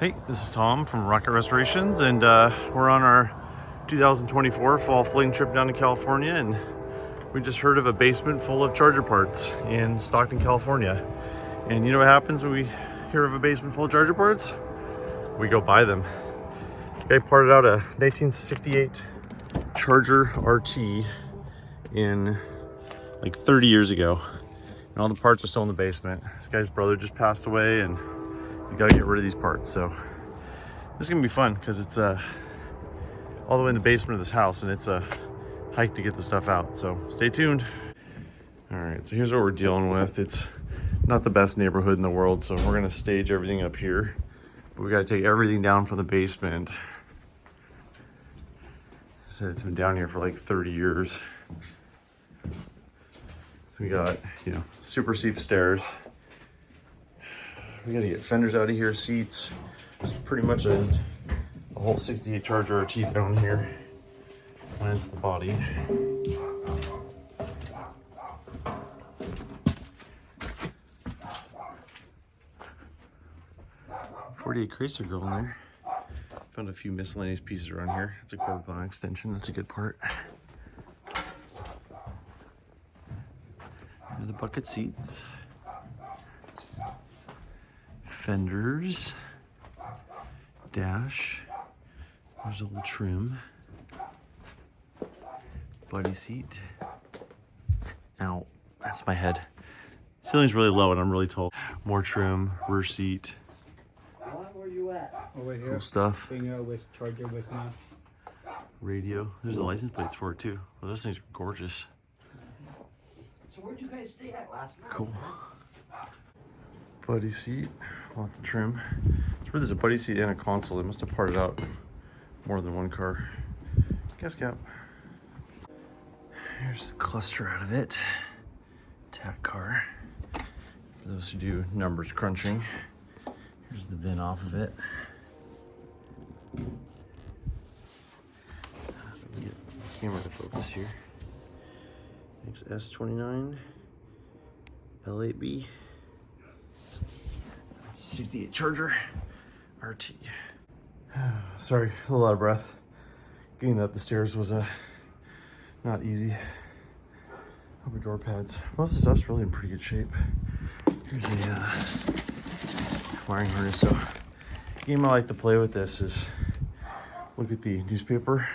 Hey, this is Tom from Rocket Restorations, and we're on our 2024 Fall Fling trip down to California, and we just heard of a basement full of charger parts in Stockton, California. And you know what happens when we hear of a basement full of charger parts? We go buy them. The guy parted out a 1968 Charger RT in like 30 years ago, and all the parts are still in the basement. This guy's brother just passed away, and you gotta get rid of these parts. So this is gonna be fun because it's all the way in the basement of this house, and it's a hike to get the stuff out. So stay tuned. All right, so here's what we're dealing with. It's not the best neighborhood in the world, so we're gonna stage everything up here. But we gotta take everything down from the basement. I said it's been down here for like 30 years. So we got, super steep stairs. We gotta get fenders out of here, seats. There's pretty much a whole 68 Charger RT down here. Minus the body. .48 Cracer girl in there. Found a few miscellaneous pieces around here. It's a quarter pound extension. That's a good part. Here are the bucket seats. Fenders, dash, there's all the trim, buddy seat. Ow, that's my head. Ceiling's really low and I'm really tall. More trim, rear seat. Where you at? Over here. Cool stuff. Finger with charger with now. Radio. There's the license plates for it too. Well, those things are gorgeous. So where'd you guys stay at last night? Cool. Buddy seat, lots of trim. It's where there's a buddy seat and a console. They must have parted out more than one car. Gas cap. Here's the cluster out of it. Tack car. For those who do numbers crunching. Here's the VIN off of it. If I can get the camera to focus here. XS29 L8B. 68 Charger RT. Sorry, a little out of breath. Getting up the stairs was not easy. Over door pads. Most of the stuff's really in pretty good shape. Here's a wiring harness. So, the game I like to play with this is look at the newspaper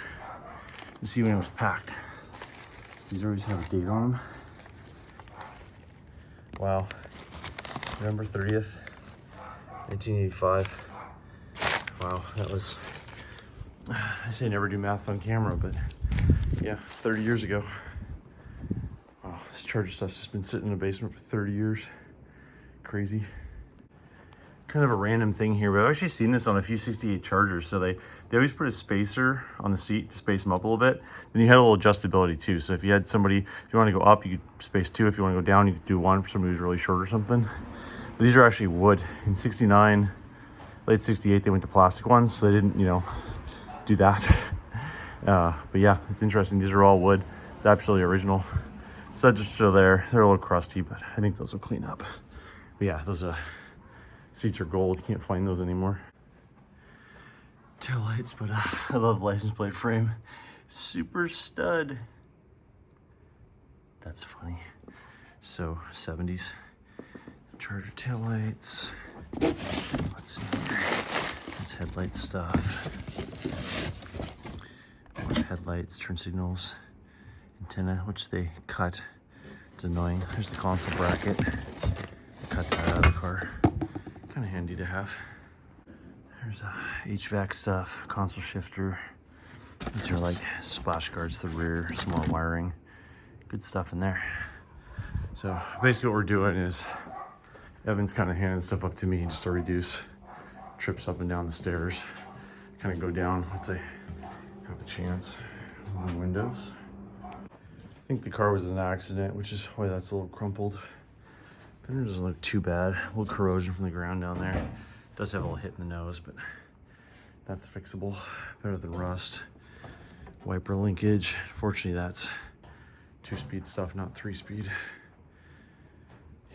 and see when it was packed. These always have a date on them. Wow, November 30th. 1985. Wow, that was, I say never do math on camera, but yeah, 30 years ago. Wow, this Charger stuff's just been sitting in the basement for 30 years. Crazy. Kind of a random thing here, but I've actually seen this on a few 68 Chargers. So they always put a spacer on the seat to space them up a little bit. Then you had a little adjustability too. So if you had somebody, if you want to go up, you could space two. If you want to go down, you could do one for somebody who's really short or something. But these are actually wood. In 69, late 68, they went to plastic ones, so they didn't, do that. But yeah, it's interesting. These are all wood. It's absolutely original. Studs are still there. They're a little crusty, but I think those will clean up. But yeah, those seats are gold. You can't find those anymore. Tail lights, but I love the license plate frame. Super stud. That's funny. So 70s. Charger taillights. Let's see here. That's headlight stuff. More headlights, turn signals, antenna, which they cut. It's annoying. There's the console bracket. They cut that out of the car. Kind of handy to have. There's HVAC stuff, console shifter. These are like splash guards to the rear, some more wiring. Good stuff in there. So basically what we're doing is Evan's kind of handing stuff up to me just to reduce trips up and down the stairs. Kind of go down once I have a chance. On windows. I think the car was an accident, which is why that's a little crumpled. Fender doesn't look too bad. A little corrosion from the ground down there. Does have a little hit in the nose, but that's fixable. Better than rust. Wiper linkage. Fortunately, that's 2-speed stuff, not 3-speed.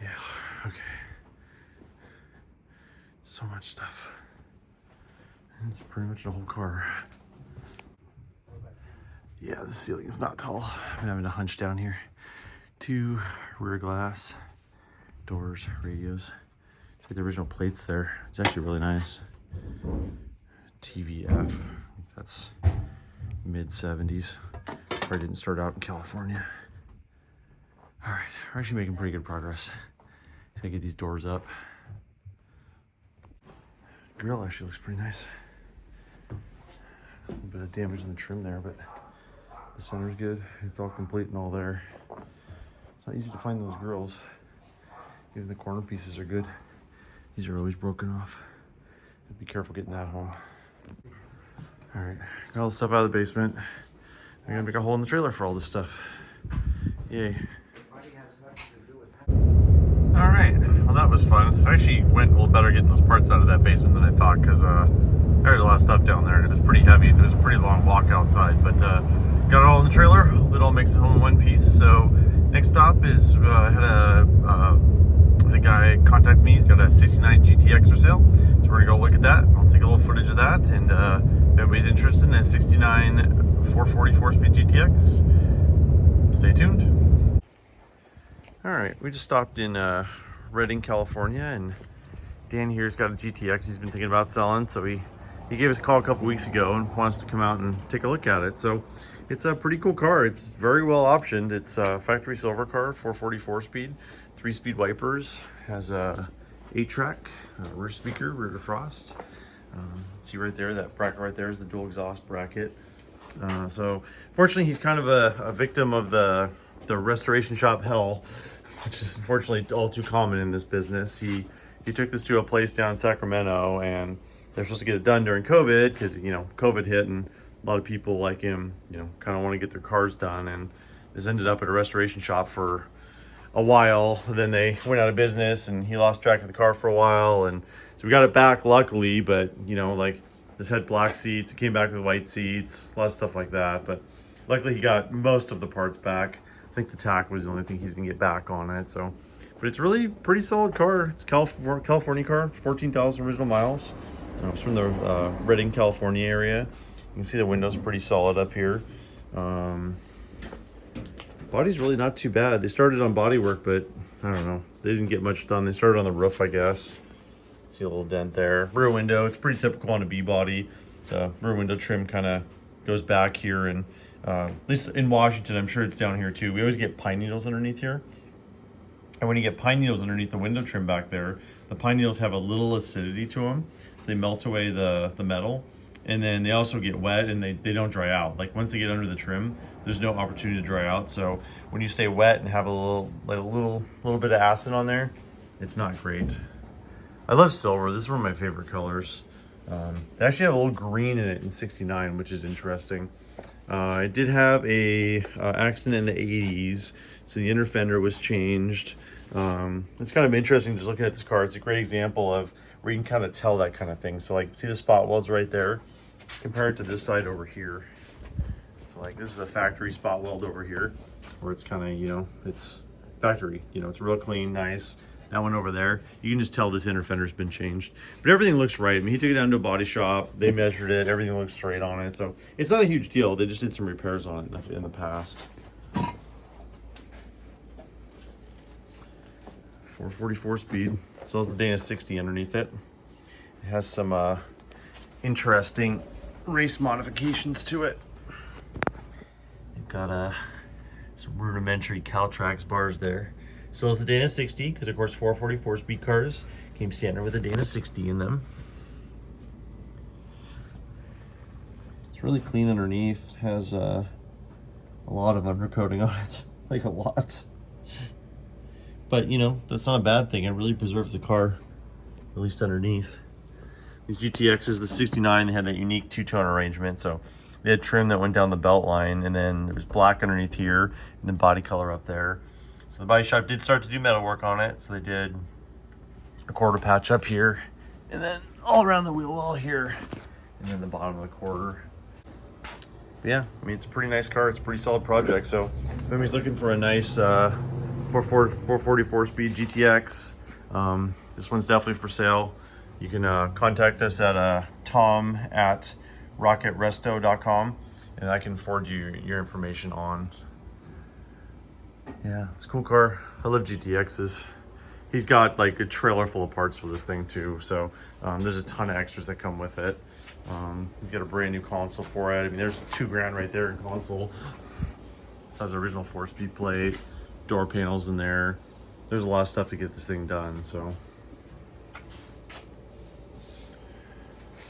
Yeah, okay. So much stuff. It's pretty much the whole car. Yeah, the ceiling is not tall. I'm having to hunch down here. 2 rear glass, doors, radios. See the original plates there. It's actually really nice. TVF, that's mid 70s. Probably didn't start out in California. All right, we're actually making pretty good progress. Gonna get these doors up. Grill actually looks pretty nice. A little bit of damage in the trim there, but the center's good. It's all complete and all there. It's not easy to find those grills. Even the corner pieces are good. These are always broken off. Be careful getting that home. All right, got all the stuff out of the basement. I'm gonna make a hole in the trailer for all this stuff. Yay. All right, well that was fun. I actually went a little better getting those parts out of that basement than I thought, because I had a lot of stuff down there and it was pretty heavy and it was a pretty long walk outside, but got it all in the trailer. It all makes it home in one piece. So next stop is, I had a guy contact me. He's got a 69 GTX for sale. So we're gonna go look at that. I'll take a little footage of that, and if anybody's interested in a 69 444 speed GTX, stay tuned. All right, we just stopped in Redding, California, and Dan here's got a GTX he's been thinking about selling. So he gave us a call a couple weeks ago and wants to come out and take a look at it. So it's a pretty cool car. It's very well optioned. It's a factory silver car, 444 speed, 3-speed wipers, has a 8-track, rear speaker, rear defrost. See right there, that bracket right there is the dual exhaust bracket. So fortunately, he's kind of a victim of the restoration shop hell, which is unfortunately all too common in this business. He took this to a place down in Sacramento, and they're supposed to get it done during COVID because, you know, COVID hit, and a lot of people like him, you know, kind of want to get their cars done. And this ended up at a restoration shop for a while. Then they went out of business, and he lost track of the car for a while. And so we got it back, luckily, but, you know, like, this had black seats. It came back with white seats, a lot of stuff like that. But luckily, he got most of the parts back. I think the tack was the only thing he didn't get back on it. So, but it's really pretty solid car. It's California car, 14,000 original miles. It's from the Redding, California area. You can see the windows pretty solid up here. Body's really not too bad. They started on body work, but I don't know. They didn't get much done. They started on the roof, I guess. See a little dent there. Rear window, it's pretty typical on a B body. The rear window trim kind of goes back here, and at least in Washington, I'm sure it's down here too. We always get pine needles underneath here. And when you get pine needles underneath the window trim back there, the pine needles have a little acidity to them, so they melt away the metal. And then they also get wet, and they don't dry out. Like, once they get under the trim, there's no opportunity to dry out. So when you stay wet and have a little bit of acid on there, it's not great. I love silver. This is one of my favorite colors. They actually have a little green in it in 69, which is interesting. It did have a accident in the 80s, so the inner fender was changed. It's kind of interesting just looking at this car. It's a great example of where you can kind of tell that kind of thing. So, like, see the spot welds right there? Compare it to this side over here. So, like, this is a factory spot weld over here, where it's kind of, you know, it's factory. You know, it's real clean, nice. That one over there, you can just tell this inner fender's been changed. But everything looks right. I mean, he took it down to a body shop. They measured it. Everything looks straight on it. So it's not a huge deal. They just did some repairs on it in the past. 444 speed. Still has the Dana 60 underneath it. It has some interesting race modifications to it. They've got some rudimentary Caltrax bars there. Still has the Dana 60, because of course 444 speed cars came standard with a Dana 60 in them. It's really clean underneath. It has a lot of undercoating on it, like a lot. But, you know, that's not a bad thing. It really preserves the car, at least underneath. These GTXs, the 69, they had that unique two-tone arrangement. So they had trim that went down the belt line, and then there was black underneath here, and then body color up there. So the body shop did start to do metal work on it. So they did a quarter patch up here, and then all around the wheel well here, and then the bottom of the quarter. But yeah, I mean, it's a pretty nice car. It's a pretty solid project. So if anybody's looking for a nice 444 speed GTX, this one's definitely for sale. You can contact us at tom@rocketresto.com, and I can forward you your information on. Yeah, it's a cool car. I love GTXs. He's got like a trailer full of parts for this thing too, so there's a ton of extras that come with it. He's got a brand new console for it. I mean, there's $2,000 right there in console. It has original 4-speed plate, door panels in there. There's a lot of stuff to get this thing done. So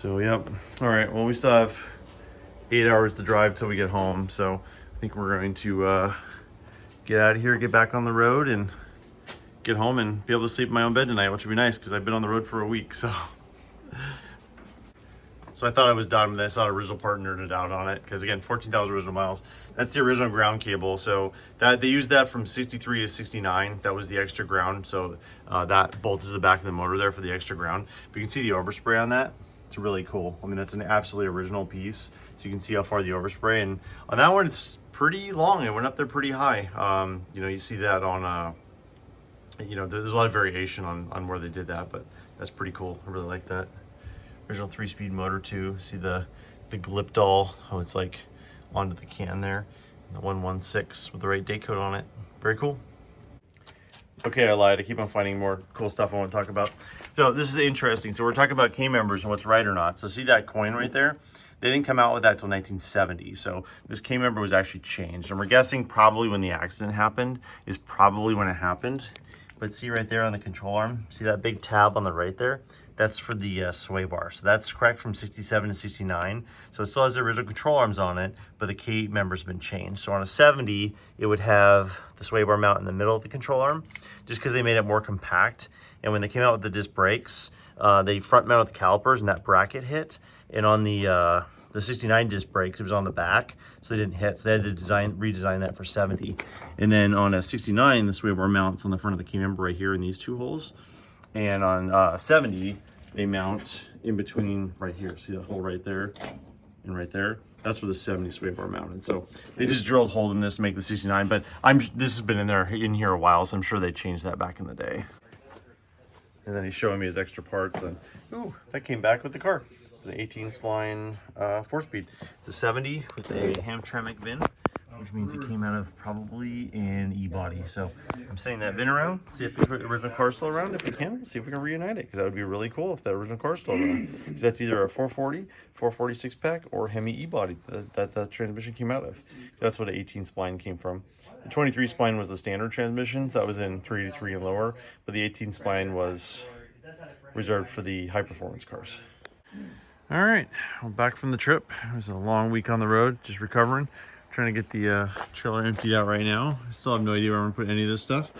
yep. All right. Well, we still have 8 hours to drive till we get home. So I think we're going to get out of here, get back on the road, and get home and be able to sleep in my own bed tonight, which would be nice because I've been on the road for a week. So I thought I was done, but I saw the original part nerded out on it because, again, 14,000 original miles. That's the original ground cable. So that they used that from 63 to 69. That was the extra ground. So that bolts to the back of the motor there for the extra ground. But you can see the overspray on that. It's really cool. I mean, that's an absolutely original piece. So you can see how far the overspray. And on that one, it's pretty long. It went up there pretty high. You know, you see that on, you know, there's a lot of variation on where they did that, but that's pretty cool. I really like that. Original 3-speed motor too. See the Glipdol, how it's like onto the can there. The 116 with the right date code on it. Very cool. Okay, I lied. I keep on finding more cool stuff I want to talk about. So this is interesting. So we're talking about K members and what's right or not. So see that coin right there? They didn't come out with that till 1970. So this K member was actually changed. And we're guessing probably when the accident happened is probably when it happened. But see right there on the control arm, see that big tab on the right there? That's for the sway bar. So that's correct from 67 to 69. So it still has the original control arms on it, but the K member's been changed. So on a 70, it would have the sway bar mount in the middle of the control arm, just because they made it more compact. And when they came out with the disc brakes, they front mounted the calipers and that bracket hit. And on the 69 disc brakes, it was on the back, so they didn't hit. So they had to redesign that for 70. And then on a 69, the sway bar mounts on the front of the K member right here in these two holes. And on 70, they mount in between right here. See that hole right there and right there? That's where the 70 sway bar mounted. So they just drilled hole in this to make the 69, but this has been in here a while, so I'm sure they changed that back in the day. And then he's showing me his extra parts, and ooh, that came back with the car. It's an 18 spline 4-speed. It's a 70 with a Hamtramck VIN, which means it came out of probably an E-body. So I'm sending that VIN around, see if the original car's still around. If we can, see if we can reunite it, because that would be really cool if that original car's still around. Because that's either a 440, 446 pack, or Hemi E-body that the transmission came out of. That's what an 18 spline came from. The 23 spline was the standard transmission, so that was in 383 and lower, but the 18 spline was reserved for the high performance cars. All right, we're back from the trip. It was a long week on the road, just recovering. Trying to get the trailer emptied out right now. I still have no idea where I'm gonna put any of this stuff.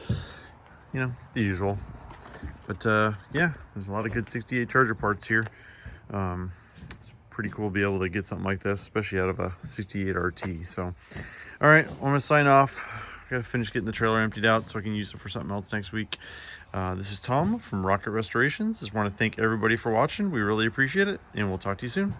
You know, the usual. But yeah, there's a lot of good 68 Charger parts here. It's pretty cool to be able to get something like this, especially out of a 68 RT. So, all right, I'm gonna sign off. I gotta finish getting the trailer emptied out so I can use it for something else next week. This is Tom from Rocket Restorations. Just want to thank everybody for watching. We really appreciate it, and we'll talk to you soon.